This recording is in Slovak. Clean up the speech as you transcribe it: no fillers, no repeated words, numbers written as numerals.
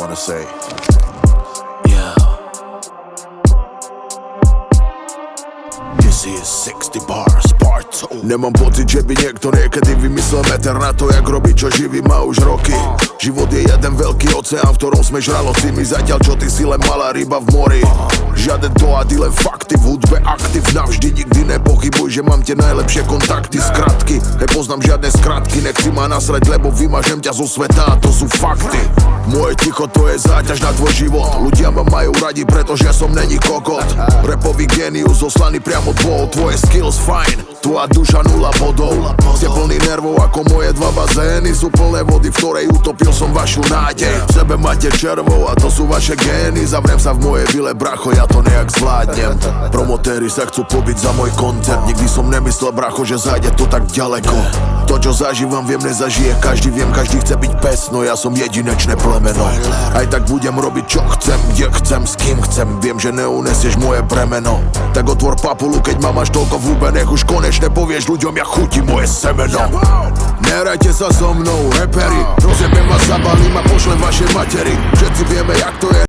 wanna say. Yeah. This is 60 bars part 2. Nemám pocit, že by niekto niekedy vymyslel meter na to, jak robiť, čo živý má už roky. Život je jeden veľký oceán, v ktorom sme žraloci. My zatiaľ, čo ty si len malá ryba v mori. Žiaden dohady, len fakty, v hudbe aktiv. Navždy nikdy nepochybuj, že mám tie najlepšie kontakty. Skratky, nepoznám žiadne skratky. Nechci ma nasrať, lebo vymažem ťa zo sveta, a to sú fakty. Moje ticho, to je záťaž na tvoj život. Ľudia ma majú radi, pretože som není kokot. Rapový génius zoslaný priamo od Bohov. Tvoje skills fajn, tvoja duša 0 bodov. Ste plný nervov ako moje 2 bazény. Sú plné vody, v ktorej utopil som vašu nádej. V sebe máte červov a to sú vaše gény. Zavriem sa v mojej vile, bracho, ja to nejak zvládnem. Promotéri sa chcú pobiť za môj koncert. Nikdy som nemyslel, bracho, že zájde to tak ďaleko. To, čo zažívam, viem, nezažije každý. Viem, každý chce byť pes, no ja som jedinečné plemeno. Aj tak budem robiť, čo chcem, kde chcem, s kým chcem. Viem, že neunesieš moje bremeno. Tak otvor papulu, keď ma máš toľko v hube. Nech už konečne povieš ľuďom, ja chutí moje semeno. Nehrajte sa so mnou, reperi. Rozjebem vás, zabalím a pošlem vašej materi. Všetci vieme, jak to je.